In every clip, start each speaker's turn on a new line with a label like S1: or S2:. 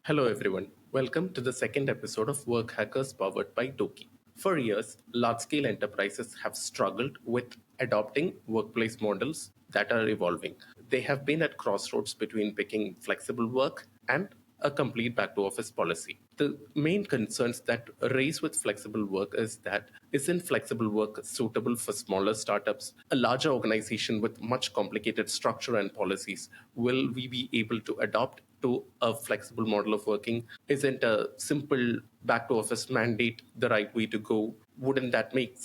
S1: Hello, everyone. Welcome to the second episode of Work Hackers powered by Doki. For years, large scale enterprises have struggled with adopting workplace models that are evolving. They have been at crossroads between picking flexible work and a complete back to office policy. The main concerns that raise with flexible work is that isn't flexible work suitable for smaller startups? A larger organization with much complicated structure and policies, will we be able to adopt to a flexible model of working? Isn't a simple back to office mandate the right way to go? Wouldn't that make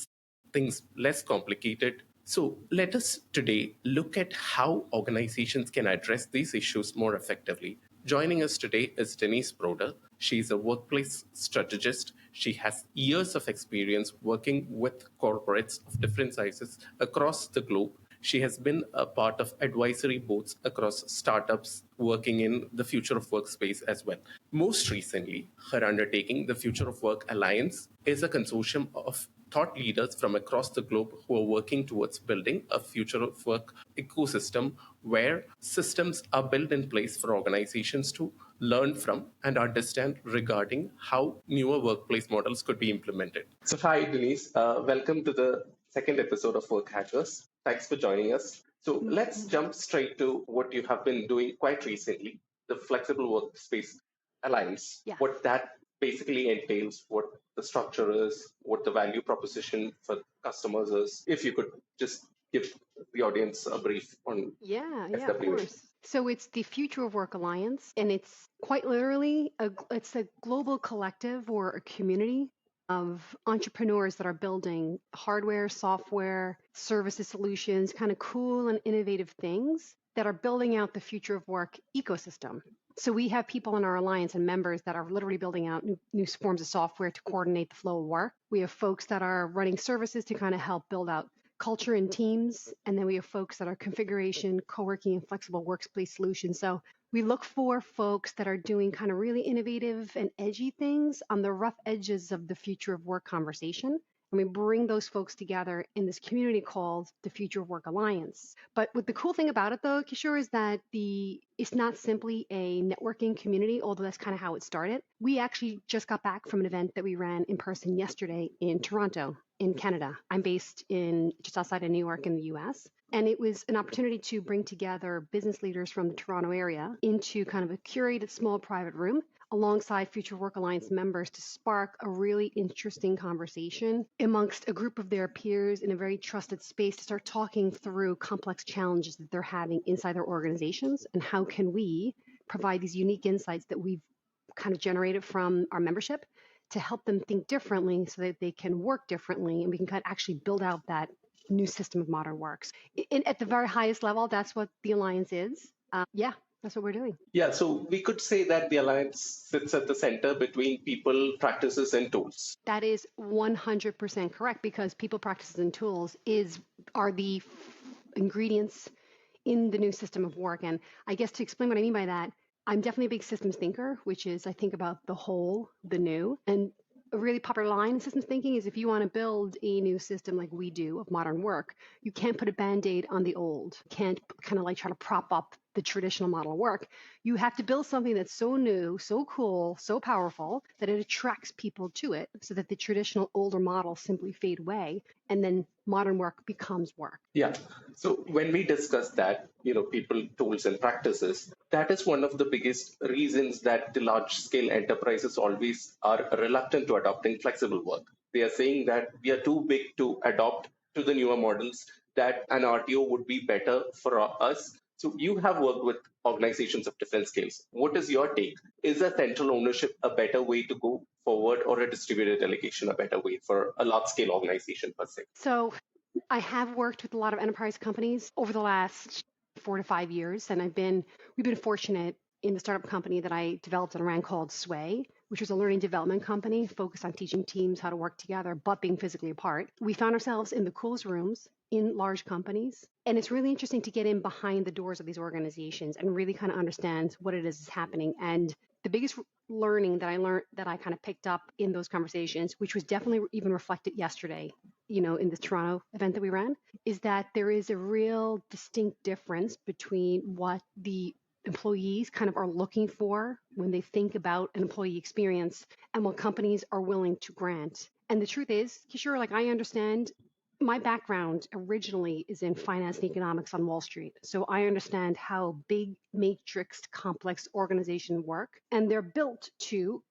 S1: things less complicated? So, let us today look at how organizations can address these issues more effectively. Joining us today is Denise Brouder. She's a workplace strategist. She has years of experience working with corporates of different sizes across the globe. She has been a part of advisory boards across startups working in the future of workspace as well. Most recently, her undertaking, the Future of Work Alliance, is a consortium of thought leaders from across the globe who are working towards building a future of work ecosystem where systems are built in place for organizations to learn from and understand regarding how newer workplace models could be implemented. So, hi, Denise. Welcome to the second episode of Work Hackers. Thanks for joining us. So, let's jump straight to what you have been doing quite recently, the Flexible Workspace Alliance.
S2: Yeah.
S1: What that basically entails, what the structure is, what the value proposition for customers is. If you could just give the audience a brief on
S2: Yeah, of
S1: FWA.
S2: course. So it's the Future of Work Alliance, and it's quite literally it's a global collective or a community of entrepreneurs that are building hardware, software, services, solutions, kind of cool and innovative things that are building out the future of work ecosystem. So we have people in our alliance and members that are literally building out new forms of software to coordinate the flow of work. We have folks that are running services to kind of help build out culture and teams. And then we have folks that are configuration, co-working, and flexible workspace solutions. So we look for folks that are doing kind of really innovative and edgy things on the rough edges of the future of work conversation. And we bring those folks together in this community called the Future of Work Alliance. But what the cool thing about it, though, Kishore, is that it's not simply a networking community, although that's kind of how it started. We actually just got back from an event that we ran in person yesterday in Toronto, in Canada. I'm based in just outside of New York in the US. And it was an opportunity to bring together business leaders from the Toronto area into kind of a curated small private room alongside Future Work Alliance members to spark a really interesting conversation amongst a group of their peers in a very trusted space to start talking through complex challenges that they're having inside their organizations and how can we provide these unique insights that we've kind of generated from our membership to help them think differently so that they can work differently and we can kind of actually build out that new system of modern works. At the very highest level, that's what the Alliance is. Yeah, that's what we're doing.
S1: Yeah, so we could say that the alliance sits at the center between people, practices, and tools.
S2: That is 100% correct because people, practices, and tools are the ingredients in the new system of work. And I guess to explain what I mean by that, I'm definitely a big systems thinker, which is I think about the whole, the new. And a really popular line in systems thinking is if you want to build a new system like we do of modern work, you can't put a band-aid on the old. You can't kind of like try to prop up the traditional model of work. You have to build something that's so new, so cool, so powerful that it attracts people to it so that the traditional older models simply fade away and then modern work becomes work.
S1: Yeah. So when we discuss that, people, tools, and practices, that is one of the biggest reasons that the large scale enterprises always are reluctant to adopting flexible work. They are saying that we are too big to adopt to the newer models, that an RTO would be better for us. So you have worked with organizations of different scales. What is your take? Is a central ownership a better way to go forward, or a distributed delegation a better way for a large scale organization per se?
S2: So I have worked with a lot of enterprise companies over the last 4 to 5 years, and we've been fortunate in the startup company that I developed and ran called Sway, which was a learning development company focused on teaching teams how to work together, but being physically apart. We found ourselves in the coolest rooms in large companies. And it's really interesting to get in behind the doors of these organizations and really kind of understand what it is that's happening. And the biggest learning that I kind of picked up in those conversations, which was definitely even reflected yesterday, in the Toronto event that we ran, is that there is a real distinct difference between what the employees kind of are looking for when they think about an employee experience and what companies are willing to grant. And the truth is, Kishore, like I understand my background originally is in finance and economics on Wall Street. So I understand how big matrixed complex organizations work, and they're built to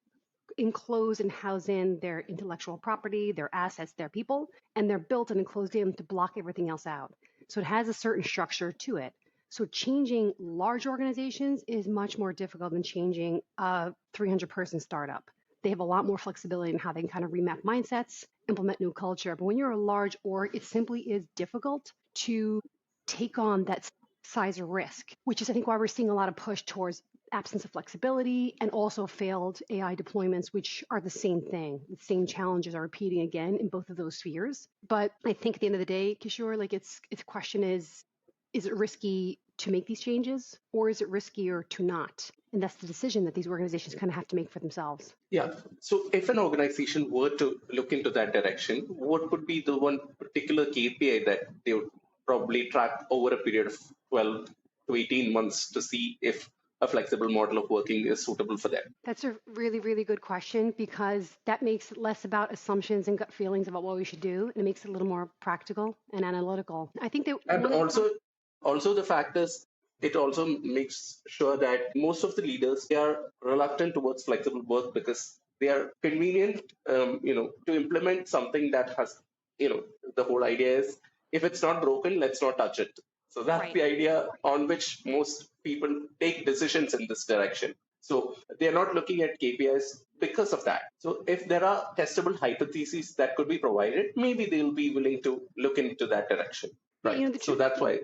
S2: enclose and house in their intellectual property, their assets, their people, and they're built and enclosed in to block everything else out. So it has a certain structure to it. So changing large organizations is much more difficult than changing a 300-person startup. They have a lot more flexibility in how they can kind of remap mindsets, implement new culture. But when you're a large org, it simply is difficult to take on that size of risk, which is, I think, why we're seeing a lot of push towards absence of flexibility and also failed AI deployments, which are the same thing. The same challenges are repeating again in both of those spheres. But I think at the end of the day, Kishore, like it's question is it risky to make these changes or is it riskier to not? And that's the decision that these organizations kind of have to make for themselves.
S1: Yeah. So if an organization were to look into that direction, what would be the one particular KPI that they would probably track over a period of 12 to 18 months to see if a flexible model of working is suitable for them?
S2: That's a really, really good question because that makes it less about assumptions and gut feelings about what we should do. And it makes it a little more practical and analytical. I think that
S1: And
S2: one of the
S1: also the fact is it also makes sure that most of the leaders, they are reluctant towards flexible work because they are convenient, to implement something that has, the whole idea is if it's not broken, let's not touch it. So that's
S2: right.
S1: the idea on which most people take decisions in this direction. So they're not looking at KPIs because of that. So if there are testable hypotheses that could be provided, maybe they'll be willing to look into that direction.
S2: Yeah,
S1: Right. So that's why.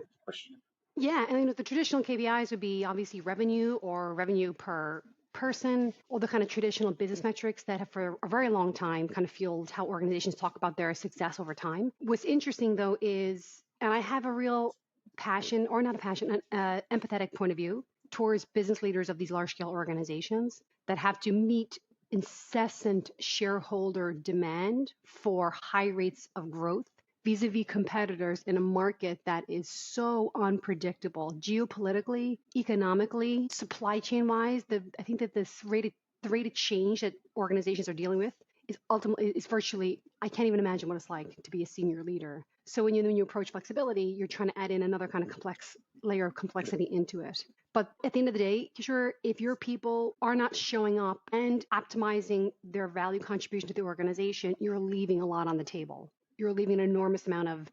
S2: yeah, and the traditional KPIs would be obviously revenue or revenue per person, all the kind of traditional business metrics that have for a very long time kind of fueled how organizations talk about their success over time. What's interesting though is, and I have a real passion, or not a passion, an empathetic point of view towards business leaders of these large scale organizations that have to meet incessant shareholder demand for high rates of growth vis-a-vis competitors in a market that is so unpredictable geopolitically, economically, supply chain wise. I think that the rate of change that organizations are dealing with is ultimately is virtually, I can't even imagine what it's like to be a senior leader. So when you approach flexibility, you're trying to add in another kind of complex layer of complexity into it. But at the end of the day, Kishore, if your people are not showing up and optimizing their value contribution to the organization, you're leaving a lot on the table. You're leaving an enormous amount of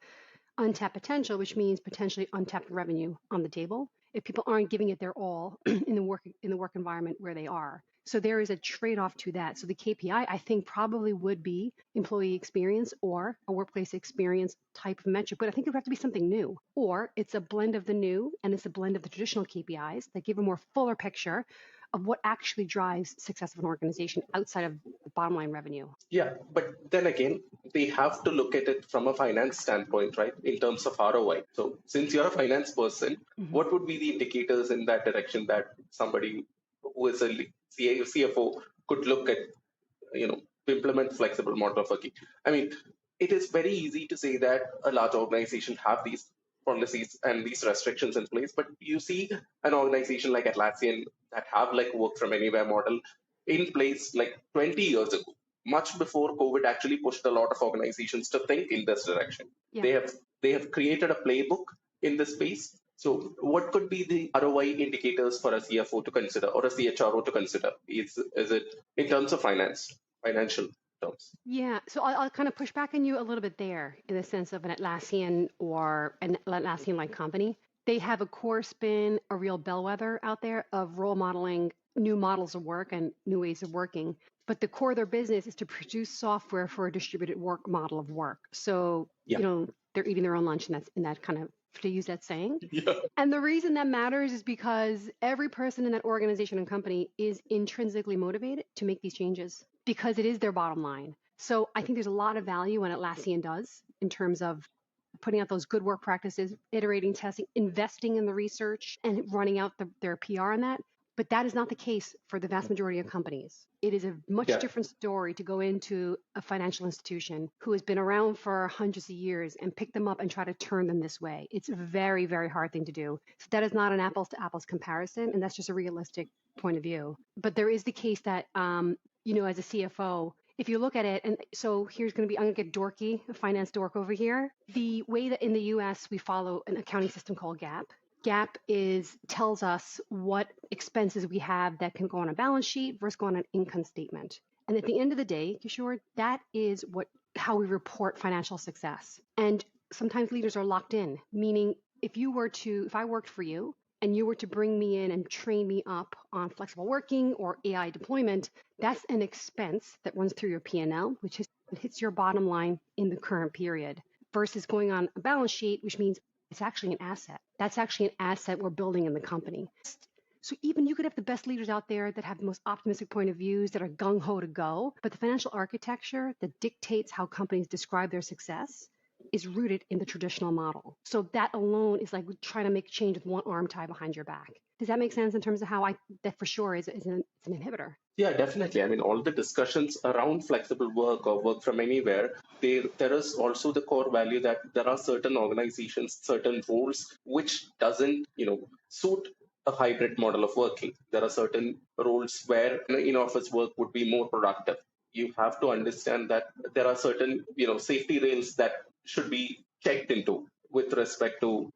S2: untapped potential, which means potentially untapped revenue on the table if people aren't giving it their all in the work environment where they are. So there is a trade-off to that. So the KPI, I think, probably would be employee experience or a workplace experience type of metric, but I think it would have to be something new. Or it's a blend of the new and it's a blend of the traditional KPIs that give a more fuller picture of what actually drives success of an organization outside of the bottom line revenue.
S1: Yeah, but then again, they have to look at it from a finance standpoint, right? In terms of ROI. So since you're a finance person,
S2: Mm-hmm.
S1: what would be the indicators in that direction that somebody who is a CFO could look at, to implement flexible model of working? I mean, it is very easy to say that a large organization have these policies and these restrictions in place, but you see an organization like Atlassian that have like work from anywhere model in place like 20 years ago, much before COVID actually pushed a lot of organizations to think in this direction.
S2: Yeah.
S1: They have created a playbook in this space. So what could be the ROI indicators for a CFO to consider or a CHRO to consider? Is it in terms of financial terms?
S2: Yeah, so I'll kind of push back on you a little bit there in the sense of an Atlassian or an Atlassian-like company. They have a core spin, a real bellwether out there of role modeling new models of work and new ways of working. But the core of their business is to produce software for a distributed work model of work. So,
S1: Yeah.
S2: they're eating their own lunch in that kind of, to use that saying.
S1: Yeah.
S2: And the reason that matters is because every person in that organization and company is intrinsically motivated to make these changes because it is their bottom line. So I think there's a lot of value in what Atlassian does in terms of putting out those good work practices, iterating, testing, investing in the research, and running out their PR on that. But that is not the case for the vast majority of companies. It is a much
S1: Yeah.
S2: different story to go into a financial institution who has been around for hundreds of years and pick them up and try to turn them this way. It's a very, very hard thing to do. So that is not an apples to apples comparison, and that's just a realistic point of view. But there is the case that, as a CFO, if you look at it, and so here's going to be, I'm going to get dorky, a finance dork over here. The way that in the US we follow an accounting system called GAAP. GAAP tells us what expenses we have that can go on a balance sheet versus go on an income statement. And at the end of the day, Kishore, that is how we report financial success. And sometimes leaders are locked in, meaning if I worked for you and you were to bring me in and train me up on flexible working or AI deployment, that's an expense that runs through your P&L, which hits your bottom line in the current period, versus going on a balance sheet, which means it's actually an asset. That's actually an asset we're building in the company. So even you could have the best leaders out there that have the most optimistic point of views that are gung ho to go, but the financial architecture that dictates how companies describe their success is rooted in the traditional model. So that alone is like trying to make change with one arm tied behind your back. Does that make sense in terms of how that for sure it's an inhibitor?
S1: Yeah, definitely. I mean, all the discussions around flexible work or work from anywhere, there is also the core value that there are certain organizations, certain roles which doesn't, suit a hybrid model of working. There are certain roles where in-office work would be more productive. You have to understand that there are certain, safety rails that should be checked into with respect to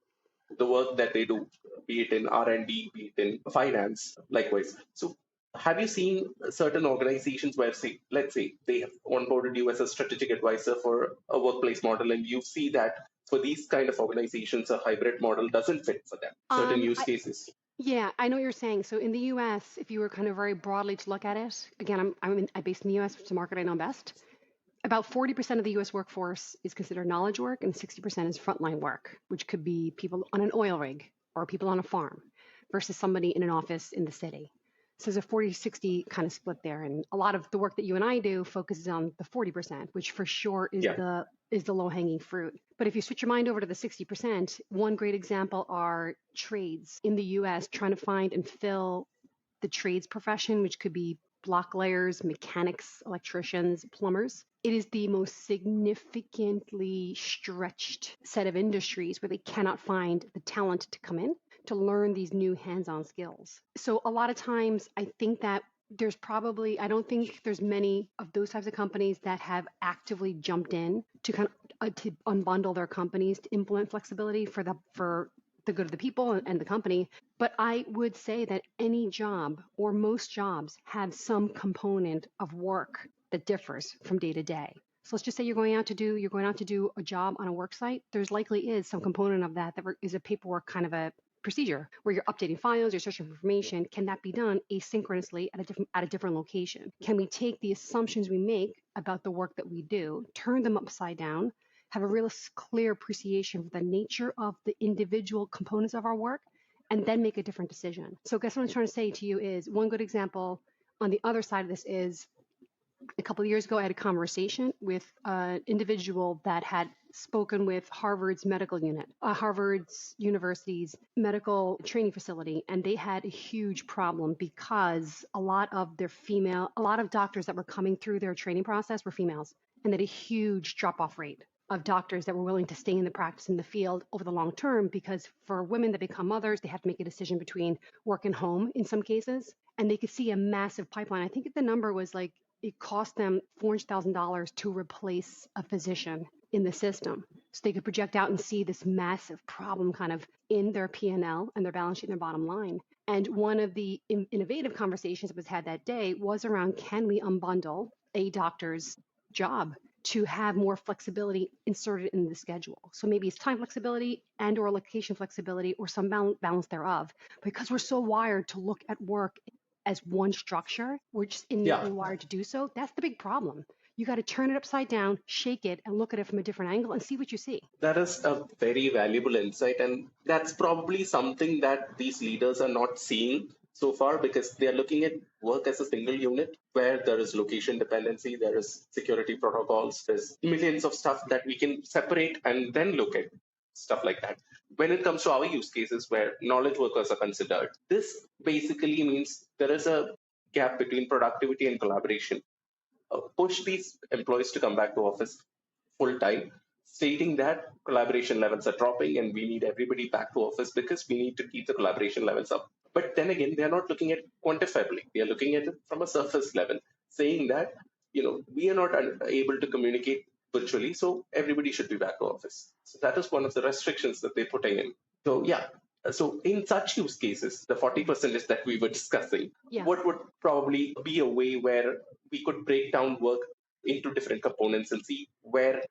S1: the work that they do, be it in R&D, be it in finance, likewise. So have you seen certain organizations where, say, let's say they have onboarded you as a strategic advisor for a workplace model, and you see that for these kind of organizations, a hybrid model doesn't fit for them, certain use cases?
S2: Yeah, I know what you're saying. So in the US, if you were kind of very broadly to look at it, again, I'm based in the US, which is the market I know best. About 40% of the US workforce is considered knowledge work, and 60% is frontline work, which could be people on an oil rig or people on a farm versus somebody in an office in the city. So there's a 40-60 kind of split there. And a lot of the work that you and I do focuses on the 40%, which for sure is
S1: Yeah.
S2: the low-hanging fruit. But if you switch your mind over to the 60%, one great example are trades in the US trying to find and fill the trades profession, which could be block layers, mechanics, electricians, plumbers. It is the most significantly stretched set of industries where they cannot find the talent to come in to learn these new hands-on skills. So a lot of times I think that I don't think there's many of those types of companies that have actively jumped in to kind of to unbundle their companies to implement flexibility for the good of the people and the company. But I would say that any job or most jobs have some component of work that differs from day to day. So let's just say you're going out to do a job on a work site. There's likely is some component of that is a paperwork kind of a procedure where you're updating files, you're searching for information. Can that be done asynchronously at a different location? Can we take the assumptions we make about the work that we do, turn them upside down, have a real clear appreciation for the nature of the individual components of our work, and then make a different decision? So I guess what I'm trying to say to you is one good example on the other side of this is a couple of years ago, I had a conversation with an individual that had spoken with Harvard's medical unit, Harvard's university's medical training facility, and they had a huge problem because a lot of doctors that were coming through their training process were females, and they had a huge drop-off rate of doctors that were willing to stay in the practice in the field over the long term, because for women that become mothers, they have to make a decision between work and home in some cases. And they could see a massive pipeline. I think the number was like it cost them $400,000 to replace a physician in the system. So they could project out and see this massive problem kind of in their P&L and their balance sheet and their bottom line. And one of the innovative conversations that was had that day was around, can we unbundle a doctor's job to have more flexibility inserted in the schedule? So maybe it's time flexibility and or location flexibility or some balance thereof. Because we're so wired to look at work as one structure, we're just innately wired to do so. That's the big problem. You got to turn it upside down, shake it, and look at it from a different angle and see what you see.
S1: That is a very valuable insight, and that's probably something that these leaders are not seeing so far, because they are looking at work as a single unit where there is location dependency, there is security protocols, there's millions of stuff that we can separate and then look at. stuff like that. When it comes to our use cases where knowledge workers are considered, this basically means there is a gap between productivity and collaboration. Push these employees to come back to office full time, stating that collaboration levels are dropping and we need everybody back to office because we need to keep the collaboration levels up. But then again, they are not looking at quantifiably. They are looking at it from a surface level, saying that we are not able to communicate virtually, so everybody should be back to office. So that is one of the restrictions that they're putting in. So yeah. So in such use cases, the 40% is that we were discussing,
S2: Yeah.
S1: what would probably be a way where we could break down work into different components and see where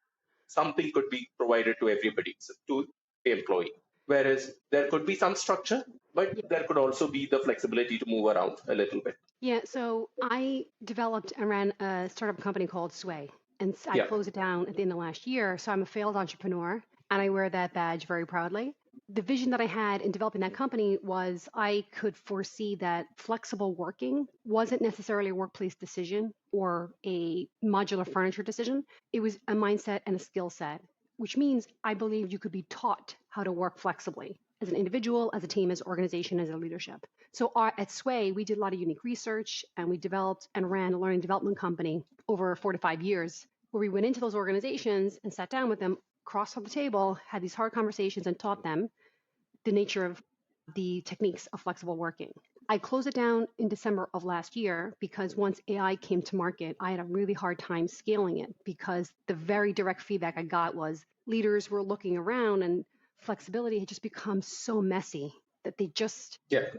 S1: something could be provided to everybody, so to the employee. Whereas there could be some structure, but
S2: Yeah.
S1: there could also be the flexibility to move around a little bit.
S2: Yeah, so I developed and ran a startup company called Sway, and I
S1: Yeah.
S2: closed it down at the end of last year. So I'm a failed entrepreneur, and I wear that badge very proudly. The vision that I had in developing that company was I could foresee that flexible working wasn't necessarily a workplace decision or a modular furniture decision. It was a mindset and a skill set, which means I believed you could be taught how to work flexibly as an individual, as a team, as an organization, as a leadership. So at Sway, we did a lot of unique research, and we developed and ran a learning development company over 4 to 5 years, where we went into those organizations and sat down with them, crossed on the table, had these hard conversations, and taught them the nature of the techniques of flexible working. I closed it down in December of last year because once AI came to market, I had a really hard time scaling it because the very direct feedback I got was leaders were looking around and flexibility had just become so messy that they just
S1: Yeah.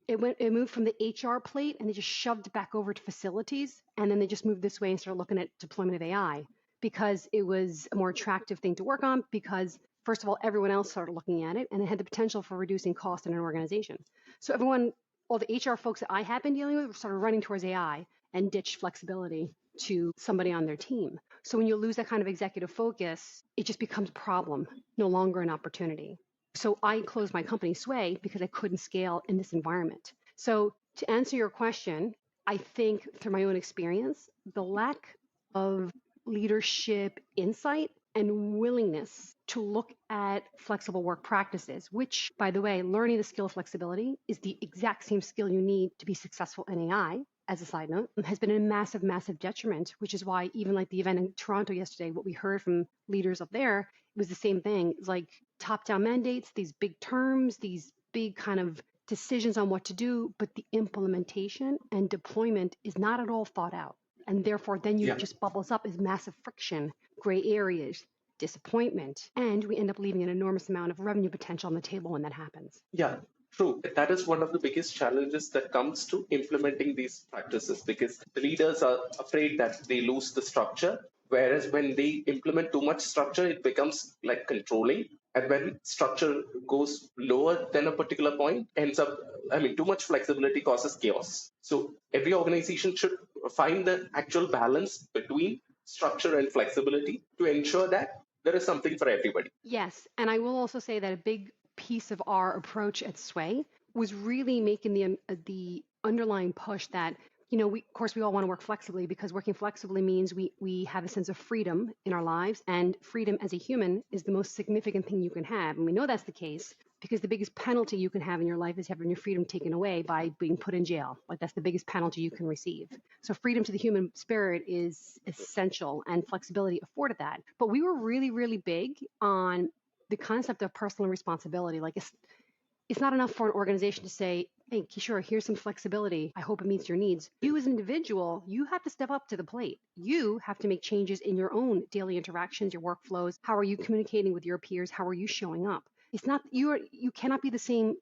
S2: it moved from the HR plate and they just shoved it back over to facilities, and then they just moved this way and started looking at deployment of AI because it was a more attractive thing to work on because first of all everyone else started looking at it and it had the potential for reducing cost in an organization. So everyone, all the HR folks that I had been dealing with started running towards AI and ditched flexibility to somebody on their team. So when you lose that kind of executive focus, it just becomes a problem, no longer an opportunity. So I closed my company Sway because I couldn't scale in this environment. So to answer your question, I think through my own experience, the lack of leadership insight and willingness to look at flexible work practices, which, by the way, learning the skill of flexibility is the exact same skill you need to be successful in AI, as a side note, has been a massive, massive detriment, which is why even like the event in Toronto yesterday, what we heard from leaders up there was the same thing. It's like top-down mandates, these big terms, these big kind of decisions on what to do, but the implementation and deployment is not at all thought out. And therefore, then you just bubbles up as massive friction, gray areas, disappointment, and we end up leaving an enormous amount of revenue potential on the table when that happens.
S1: Yeah, true. That is one of the biggest challenges that comes to implementing these practices because the leaders are afraid that they lose the structure. Whereas when they implement too much structure, it becomes like controlling. And when structure goes lower than a particular point, ends up, too much flexibility causes chaos. So every organization should find the actual balance between structure and flexibility to ensure that there is something for everybody.
S2: Yes, and I will also say that a big piece of our approach at Sway was really making the underlying push that we of course we all want to work flexibly because working flexibly means we have a sense of freedom in our lives, and freedom as a human is the most significant thing you can have, and we know that's the case because the biggest penalty you can have in your life is having your freedom taken away by being put in jail. Like that's the biggest penalty you can receive. So freedom to the human spirit is essential, and flexibility afforded that. But we were really, really big on the concept of personal responsibility. Like it's not enough for an organization to say, hey, Kishore, here's some flexibility. I hope it meets your needs. You as an individual, you have to step up to the plate. You have to make changes in your own daily interactions, your workflows. How are you communicating with your peers? How are you showing up? It's not you cannot be the same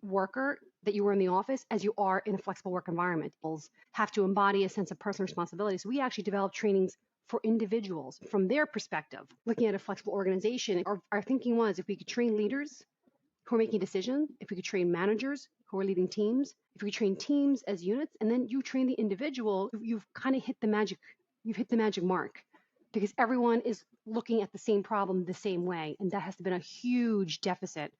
S2: worker that you were in the office as you are in a flexible work environment. Have to embody a sense of personal responsibility. So we actually developed trainings for individuals from their perspective, looking at a flexible organization. Our thinking was if we could train leaders who are making decisions, if we could train managers who are leading teams, if we could train teams as units, and then you train the individual, you've kind of hit the magic mark because everyone is looking at the same problem the same way. And that has been a huge deficit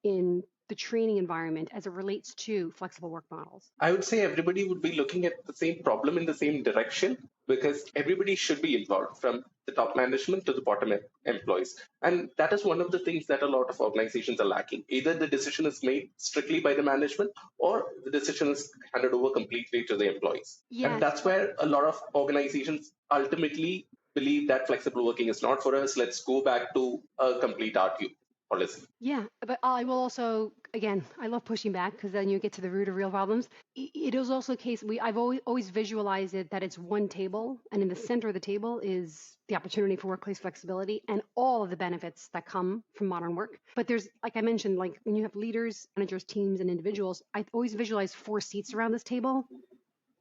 S2: in the training environment as it relates to flexible work models.
S1: I would say everybody would be looking at the same problem in the same direction because everybody should be involved from the top management to the bottom employees. And that is one of the things that a lot of organizations are lacking. Either the decision is made strictly by the management or the decision is handed over completely to the employees. And
S2: Yes.
S1: that's where a lot of organizations ultimately believe that flexible working is not for us. Let's go back to a complete RTO policy.
S2: Yeah, but I will also, again, I love pushing back because then you get to the root of real problems. It is also the case I've always visualized it that it's one table, and in the center of the table is the opportunity for workplace flexibility and all of the benefits that come from modern work. But there's, like I mentioned, like when you have leaders, managers, teams, and individuals, I always visualize 4 seats around this table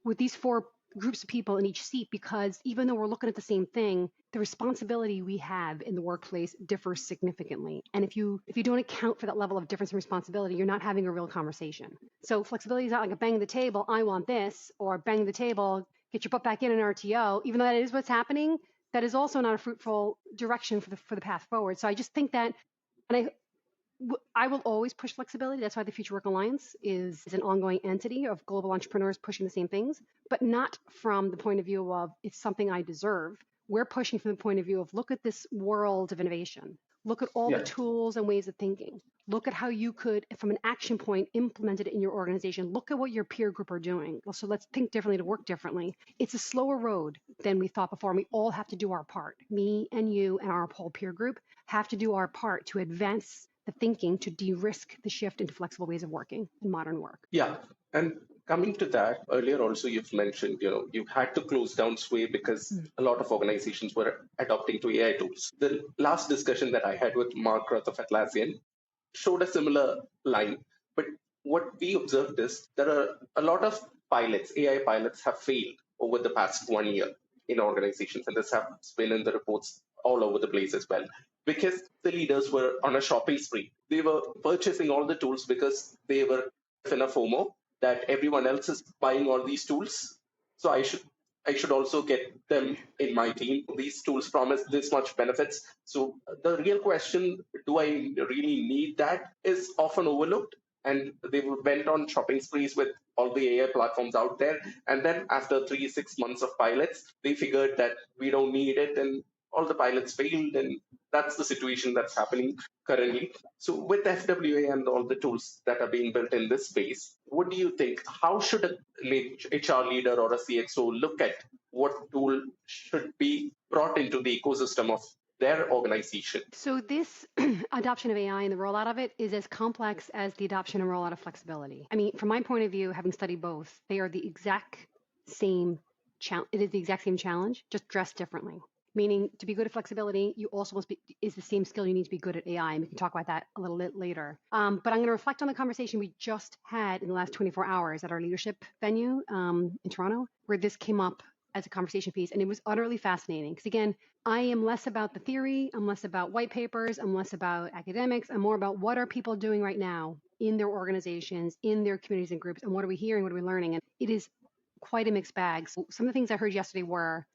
S2: with these 4 groups of people in each seat, because even though we're looking at the same thing, the responsibility we have in the workplace differs significantly. And if you don't account for that level of difference in responsibility, you're not having a real conversation. So flexibility is not like a bang the table, I want this, or bang the table, get your butt back in an RTO, even though that is what's happening. That is also not a fruitful direction for the path forward. So I just think that, and I will always push flexibility. That's why the Future Work Alliance is an ongoing entity of global entrepreneurs pushing the same things, but not from the point of view of it's something I deserve. We're pushing from the point of view of look at this world of innovation. Look at all the tools and ways of thinking. Look at how you could, from an action point, implement it in your organization. Look at what your peer group are doing. So let's think differently to work differently. It's a slower road than we thought before. And we all have to do our part. Me and you and our whole peer group have to do our part to advance the thinking to de-risk the shift into flexible ways of working in modern work.
S1: Yeah. And coming to that, earlier also you've mentioned, you've had to close down Sway because a lot of organizations were adopting to AI tools. The last discussion that I had with Mark Roth of Atlassian showed a similar line. But what we observed is there are a lot of pilots, AI pilots have failed over the past 1 year in organizations. And this has been in the reports all over the place as well. Because the leaders were on a shopping spree. They were purchasing all the tools because they were in a FOMO that everyone else is buying all these tools. So I should also get them in my team. These tools promise this much benefits. So the real question, do I really need that, is often overlooked. And they went on shopping sprees with all the AI platforms out there. And then after 3-6 months of pilots, they figured that we don't need it, and all the pilots failed. And that's the situation that's happening currently. So with FWA and all the tools that are being built in this space, what do you think? How should a HR leader or a CXO look at what tool should be brought into the ecosystem of their organization?
S2: So this adoption of AI and the rollout of it is as complex as the adoption and rollout of flexibility. I mean, from my point of view, having studied both, they are the exact same challenge. It is the exact same challenge, just dressed differently. Meaning, to be good at flexibility, you also must be is the same skill you need to be good at AI, and we can talk about that a little bit later. But I'm going to reflect on the conversation we just had in the last 24 hours at our leadership venue in Toronto, where this came up as a conversation piece, and it was utterly fascinating. Because again, I am less about the theory, I'm less about white papers, I'm less about academics, I'm more about what are people doing right now in their organizations, in their communities and groups, and what are we hearing, what are we learning, and it is quite a mixed bag. So some of the things I heard yesterday were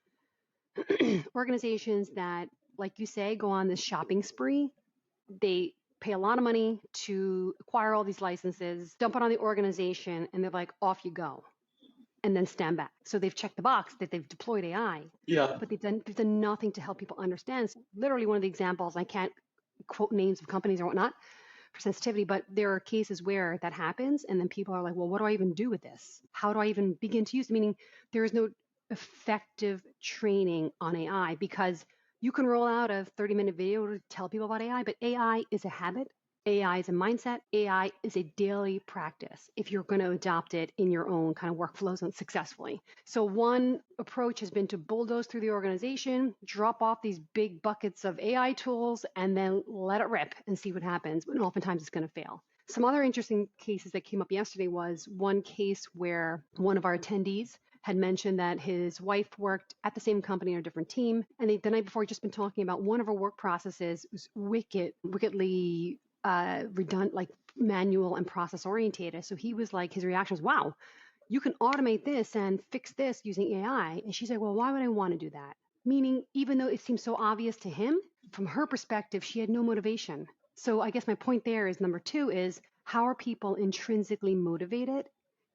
S2: organizations that, like you say, go on this shopping spree. They pay a lot of money to acquire all these licenses, dump it on the organization, and they're like, off you go, and then stand back. So they've checked the box that they've deployed AI, but they've done nothing to help people understand. So literally one of the examples, I can't quote names of companies or whatnot for sensitivity, but there are cases where that happens, and then people are like, well, what do I even do with this? How do I even begin to use it? Meaning there is no effective training on AI, because you can roll out a 30-minute video to tell people about AI, but AI is a habit. AI is a mindset. AI is a daily practice if you're going to adopt it in your own kind of workflows and successfully. So one approach has been to bulldoze through the organization, drop off these big buckets of AI tools, and then let it rip and see what happens. But oftentimes it's going to fail. Some other interesting cases that came up yesterday was one case where one of our attendees had mentioned that his wife worked at the same company on a different team. And the night before, just been talking about one of her work processes was wickedly redundant, like manual and process orientated. So he was like, his reaction was, wow, you can automate this and fix this using AI. And she's like, well, why would I want to do that? Meaning, even though it seems so obvious to him, from her perspective, she had no motivation. So I guess my point there is number 2 is, how are people intrinsically motivated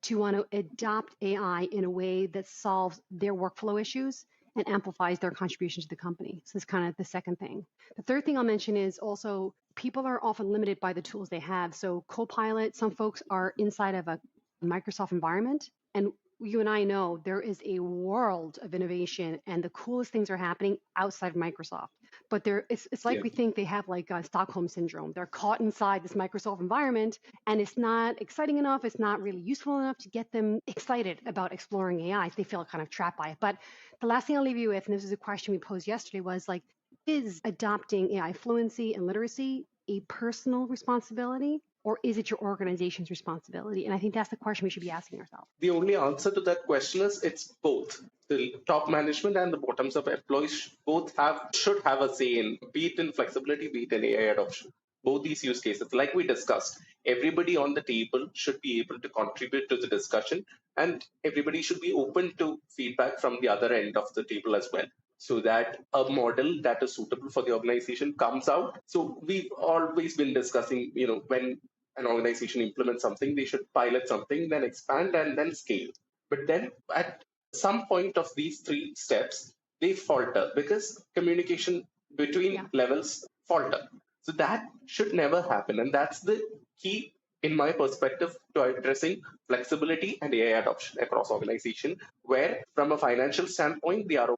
S2: to want to adopt AI in a way that solves their workflow issues and amplifies their contribution to the company. So it's kind of the second thing. The third thing I'll mention is also people are often limited by the tools they have. So Copilot, some folks are inside of a Microsoft environment, and you and I know there is a world of innovation and the coolest things are happening outside of Microsoft. But it's like
S1: Yeah.
S2: we think they have like Stockholm syndrome. They're caught inside this Microsoft environment and it's not exciting enough. It's not really useful enough to get them excited about exploring AI. They feel kind of trapped by it. But the last thing I'll leave you with, and this is a question we posed yesterday, was like, is adopting AI fluency and literacy a personal responsibility or is it your organization's responsibility? And I think that's the question we should be asking ourselves.
S1: The only answer to that question is it's both. The top management and the bottoms up employees both should have a say in, be it in flexibility, be it in AI adoption. Both these use cases, like we discussed, everybody on the table should be able to contribute to the discussion, and everybody should be open to feedback from the other end of the table as well, so that a model that is suitable for the organization comes out. So we've always been discussing, when an organization implements something, they should pilot something, then expand, and then scale. But then at some point of these three steps, they falter because communication between levels falter. So that should never happen. And that's the key, in my perspective, to addressing flexibility and AI adoption across organization, where from a financial standpoint, the ROI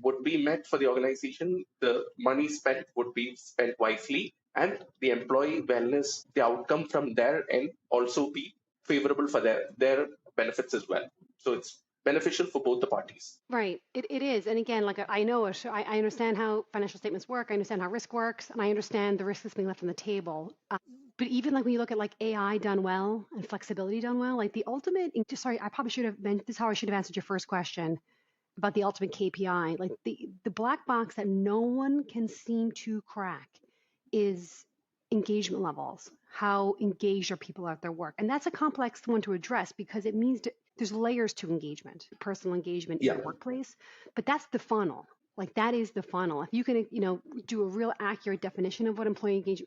S1: would be met for the organization, the money spent would be spent wisely, and the employee wellness, the outcome from their end also be favorable for their benefits as well. So it's beneficial for both the parties.
S2: Right. It is. And again, like I know, I understand how financial statements work. I understand how risk works, and I understand the risk that's being left on the table. But even like when you look at like AI done well and flexibility done well, like the ultimate, sorry, I probably should have been, this is how I should have answered your first question about the ultimate KPI. Like the black box that no one can seem to crack is engagement levels. How engaged are people at their work? And that's a complex one to address because it means there's layers to engagement, personal engagement in
S1: Yeah.
S2: your workplace, but that's the funnel. Like that is the funnel. If you can, do a real accurate definition of what employee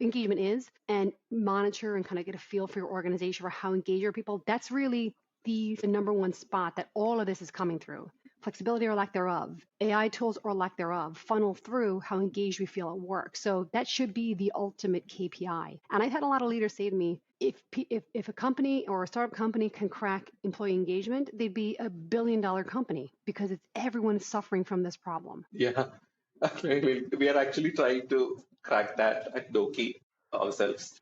S2: engagement is, and monitor and kind of get a feel for your organization for how engaged are people, that's really the number one spot that all of this is coming through. Flexibility or lack thereof, AI tools or lack thereof, funnel through how engaged we feel at work. So that should be the ultimate KPI. And I've had a lot of leaders say to me, if a company or a startup company can crack employee engagement, they'd be a billion-dollar company because everyone's suffering from this problem.
S1: Yeah. I mean, we are actually trying to crack that at Doki ourselves.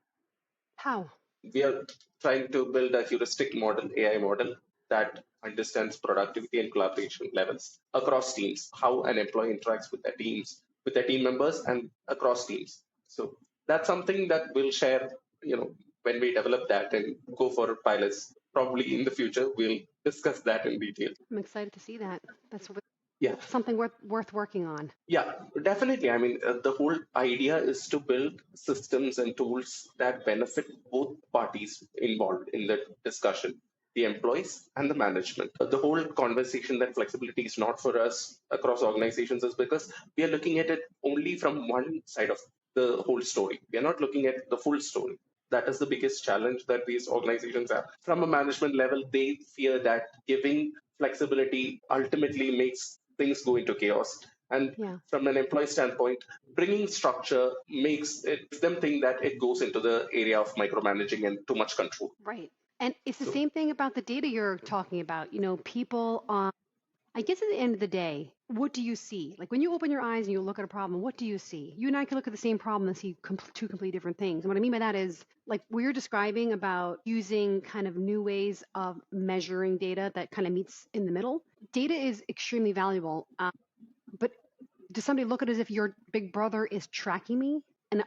S2: How?
S1: We are trying to build a heuristic model, AI model, that understands productivity and collaboration levels across teams, how an employee interacts with their teams, with their team members, and across teams. So that's something that we'll share, when we develop that and go for pilots. Probably in the future, we'll discuss that in detail.
S2: I'm excited to see that. That's
S1: Yeah.
S2: something worth working on.
S1: Yeah, definitely. I mean, the whole idea is to build systems and tools that benefit both parties involved in the discussion, the employees and the management. The whole conversation that flexibility is not for us across organizations is because we are looking at it only from one side of the whole story. We are not looking at the full story. That is the biggest challenge that these organizations have. From a management level, they fear that giving flexibility ultimately makes things go into chaos. And from an employee standpoint, bringing structure makes them think that it goes into the area of micromanaging and too much control.
S2: Right. And it's the same thing about the data you're talking about. People I guess at the end of the day, what do you see? Like when you open your eyes and you look at a problem, what do you see? You and I can look at the same problem and see two completely different things. And what I mean by that is like we're describing about using kind of new ways of measuring data that kind of meets in the middle. Data is extremely valuable. But does somebody look at it as if your big brother is tracking me? And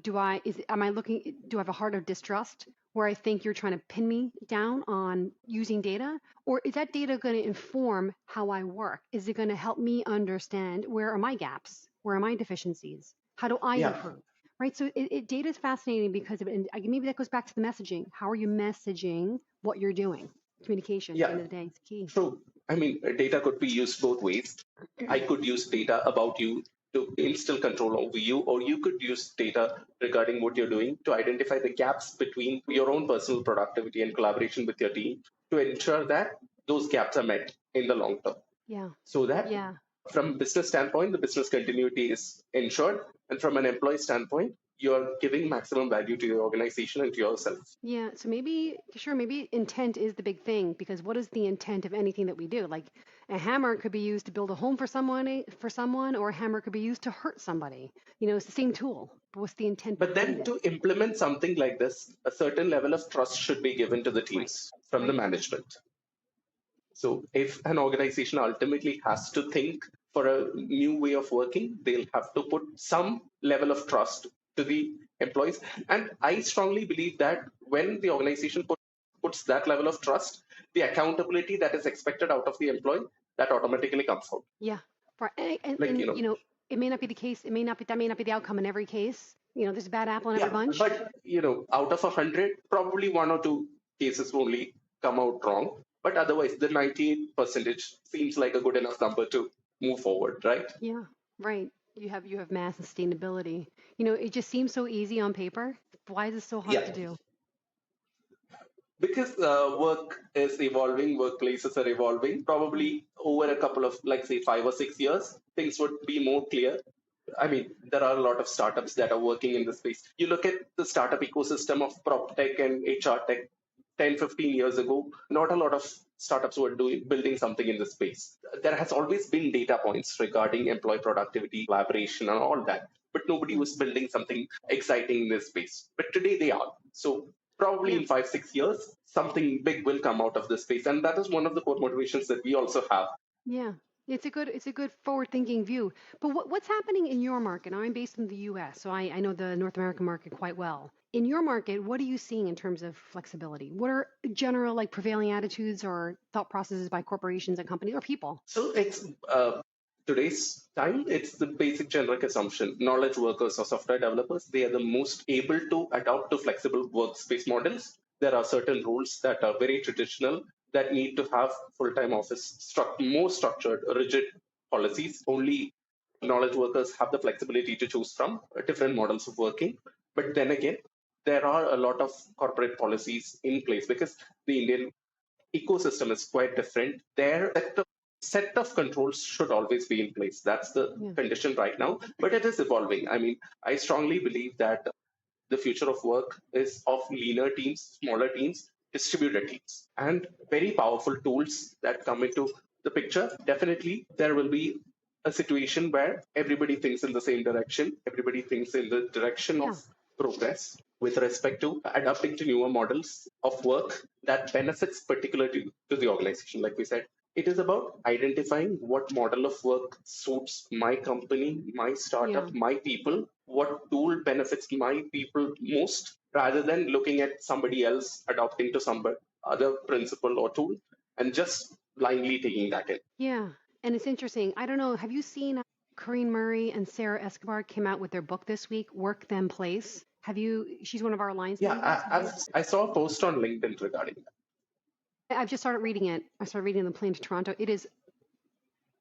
S2: do I have a heart of distrust where I think you're trying to pin me down on using data? Or is that data going to inform how I work? Is it going to help me understand where are my gaps? Where are my deficiencies? How do I improve? Right. So data is fascinating because maybe that goes back to the messaging. How are you messaging what you're doing? Communication at the end of the day is key.
S1: True. I mean, data could be used both ways. I could use data about you to instill control over you, or you could use data regarding what you're doing to identify the gaps between your own personal productivity and collaboration with your team to ensure that those gaps are met in the long term.
S2: Yeah.
S1: so that
S2: Yeah.
S1: from business standpoint, the business continuity is ensured. And from an employee standpoint, you're giving maximum value to your organization and to yourself.
S2: Yeah, so maybe, sure, maybe intent is the big thing because what is the intent of anything that we do? Like a hammer could be used to build a home for someone, or a hammer could be used to hurt somebody. You know, it's the same tool, but what's the intent
S1: But
S2: behind
S1: then
S2: it?
S1: to implement something like this, a certain level of trust should be given to the
S2: Right,
S1: teams from the
S2: right.
S1: management. So if an organization ultimately has to think for a new way of working, they'll have to put some level of trust to the employees. And I strongly believe that when the organization puts that level of trust, the accountability that is expected out of the employee, that automatically comes out.
S2: Yeah, right.
S1: Like,
S2: And you know, it may not be the case. It may not be that may not be the outcome in every case. You know, there's a bad apple in every
S1: yeah,
S2: bunch.
S1: but out of 100, probably one or two cases only come out wrong. But otherwise, the 98 percentage seems like a good enough number to move forward, right?
S2: Yeah, right. You have mass sustainability. You know, it just seems so easy on paper. Why is it so hard
S1: Yeah,
S2: to do?
S1: because work is evolving, workplaces are evolving.
S2: Mm,
S1: Probably over a couple of, like, say, 5 or 6 years, things would be more clear. I mean, there are a lot of startups that are working in this space. You look at the startup ecosystem of prop tech and HR tech 10, 15 years ago, not a lot of startups were building something in this space. There has always been data points regarding employee productivity, collaboration, and all that, but nobody
S2: mm,
S1: was building something exciting in this space. But today they are. So probably
S2: yeah.
S1: in 5, 6 years, something big will come out of this space. And that is one of the core motivations that we also have.
S2: Yeah, it's a good forward-thinking view. But what's happening in your market? Now, I'm based in the U.S., so I know the North American market quite well. In your market, what are you seeing in terms of flexibility? What are general like prevailing attitudes or thought processes by corporations and companies or people?
S1: So it's today's time, it's the basic generic assumption. Knowledge workers or software developers, they are the most able to adapt to flexible workspace models. There are certain rules that are very traditional that need to have full-time office more structured, rigid policies. Only knowledge workers have the flexibility to choose from different models of working. But then again, there are a lot of corporate policies in place because the Indian ecosystem is quite different. Their set of controls should always be in place. That's the
S2: Yeah,
S1: condition right now, but it is evolving. I mean, I strongly believe that the future of work is of leaner teams, smaller teams, distributed teams, and very powerful tools that come into the picture. Definitely, there will be a situation where everybody thinks in the same direction, everybody thinks in the direction of
S2: yeah,
S1: progress with respect to adapting to newer models of work that benefits particularly to the organization. Like we said, it is about identifying what model of work suits my company, my
S2: yeah.
S1: startup, my people, what tool benefits my people most, rather than looking at somebody else adopting to some other principle or tool and just blindly taking that in.
S2: Yeah, and it's interesting. I don't know. Have you seen Corinne Murray and Sarah Escobar came out with their book this week, Work Them Place? Have you? She's one of our alliance
S1: Yeah,
S2: members.
S1: I saw a post on LinkedIn regarding that.
S2: I've just started reading it. I started reading on the plane to Toronto. It is.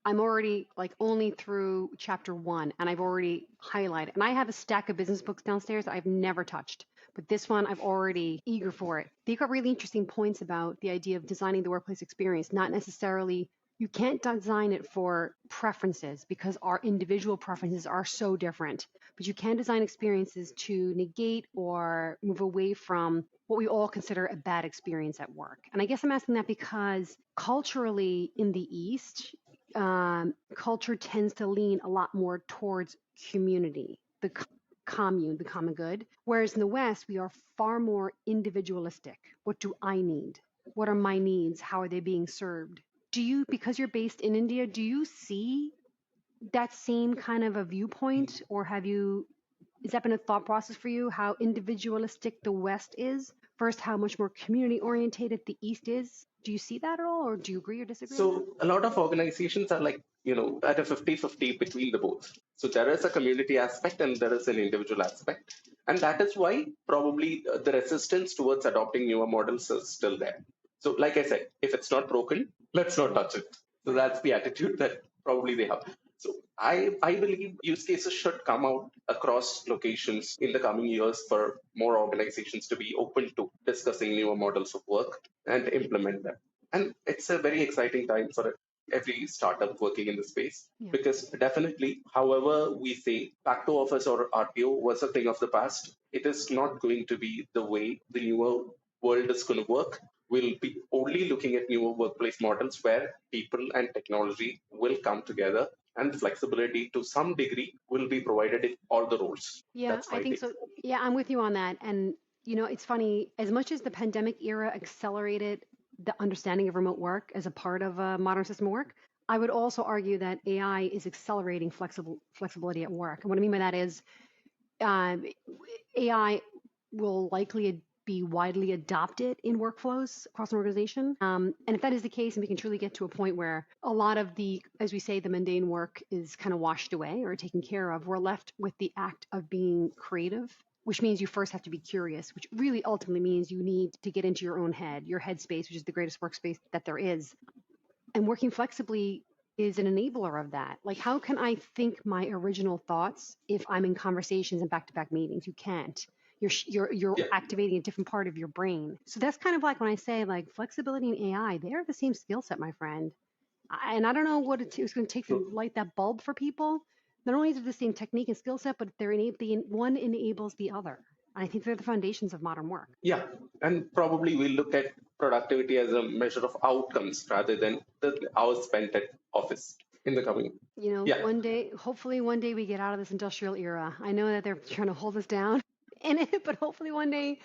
S2: I'm already like only through chapter one, and I've already highlighted. And I have a stack of business books downstairs I've never touched. But this one, I've already eager for it. They got really interesting points about the idea of designing the workplace experience, not necessarily you can't design it for preferences because our individual preferences are so different. But you can design experiences to negate or move away from what we all consider a bad experience at work. And I guess I'm asking that because culturally in the East, culture tends to lean a lot more towards community, the commune, the common good. Whereas in the West, we are far more individualistic. What do I need? What are my needs? How are they being served? Do you, because you're based in India, do you see that same kind of a viewpoint, or have you, has that been a thought process for you? How individualistic the West is versus how much more community orientated the East is? Do you see that at all, or do you agree or disagree on that?
S1: So a lot of organizations are like, at a 50-50 between the both. So there is a community aspect and there is an individual aspect. And that is why probably the resistance towards adopting newer models is still there. So like I said, if it's not broken, let's not touch it. So
S2: Right.
S1: that's the attitude that probably they have. So I believe use cases should come out across locations in the coming years for more organizations to be open to discussing newer models of work and implement them. And it's a very exciting time for it. every startup working in the space.
S2: Yeah.
S1: Because definitely, however we say back to office or RTO was a thing of the past, it is not going to be the way the newer world is going to work. We'll be only looking at newer workplace models where people and technology will come together, and flexibility to some degree will be provided in all the roles.
S2: Yeah,
S1: That's
S2: I
S1: my
S2: think
S1: take.
S2: so. Yeah, I'm with you on that. And, it's funny, as much as the pandemic era accelerated the understanding of remote work as a part of a modern system of work, I would also argue that AI is accelerating flexibility at work. And what I mean by that is um, AI will likely be widely adopted in workflows across an organization. And if that is the case, and we can truly get to a point where a lot of the, as we say, the mundane work is kind of washed away or taken care of, we're left with the act of being creative, which means you first have to be curious, which really ultimately means you need to get into your own head, your headspace, which is the greatest workspace that there is. And working flexibly is an enabler of that. Like, how can I think my original thoughts if I'm in conversations and back-to-back meetings? You can't. You're
S1: Yeah.
S2: activating a different part of your brain. So that's kind of like when I say like flexibility and AI, they are the same skill set, my friend. And I don't know what it's going to take to light that bulb for people. Not only is it the same technique and skill set, but one enables the other. And I think they're the foundations of modern work.
S1: Yeah, and probably we'll look at productivity as a measure of outcomes rather than the hours spent at office in the coming. Yeah,
S2: One day, hopefully one day we get out of this industrial era. I know that they're trying to hold us down in it, but hopefully one day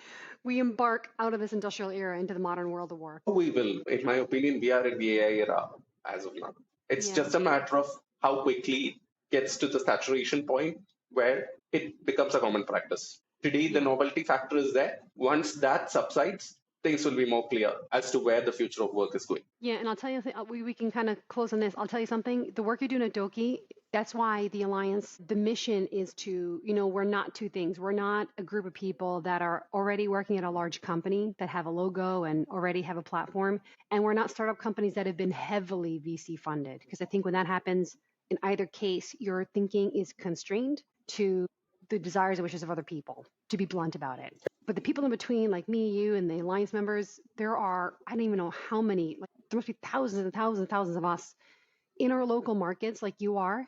S2: we embark out of this industrial era into the modern world of work.
S1: we will. In my opinion, we are in the AI era as of now. It's
S2: Yeah.
S1: just a matter of how quickly it gets to the saturation point where it becomes a common practice. Today, the
S2: Yeah.
S1: novelty factor is there. Once that subsides, things will be more clear as to where the future of work is going.
S2: Yeah, and I'll tell you, we can kind of close on this. I'll tell you something. The work you're doing at Doki, that's why the Alliance, the mission is to, we're not two things. We're not a group of people that are already working at a large company that have a logo and already have a platform. And we're not startup companies that have been heavily VC funded. Because I think when that happens, in either case, your thinking is constrained to the desires and wishes of other people, to be blunt about it. But the people in between, like me, you, and the Alliance members, there are, I don't even know how many, like there must be thousands and thousands and thousands of us in our local markets, like you are,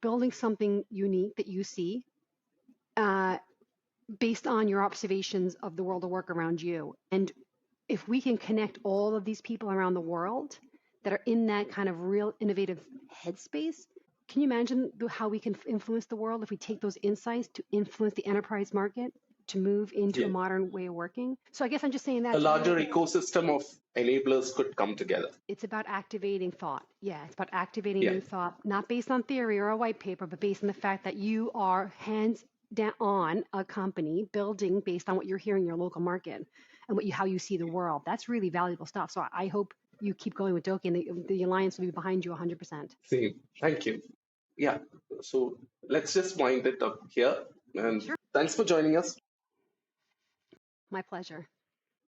S2: building something unique that you see uh, based on your observations of the world of work around you. And if we can connect all of these people around the world that are in that kind of real innovative headspace, can you imagine how we can influence the world if we take those insights to influence the enterprise market to move into
S1: Yeah.
S2: a modern way of working? So I guess I'm just saying
S1: A
S2: that
S1: larger ecosystem of enablers could come together.
S2: it's about activating thought. Yeah, it's about activating
S1: Yeah.
S2: new thought, not based on theory or a white paper, but based on the fact that you are hands down on a company building based on what you're hearing in your local market and how you see the world. That's really valuable stuff. So I hope you keep going with Doki and the alliance will be behind you 100%.
S1: Same. Thank you. Yeah. So let's just wind it up here. And
S2: Sure.
S1: thanks for joining us.
S2: My pleasure.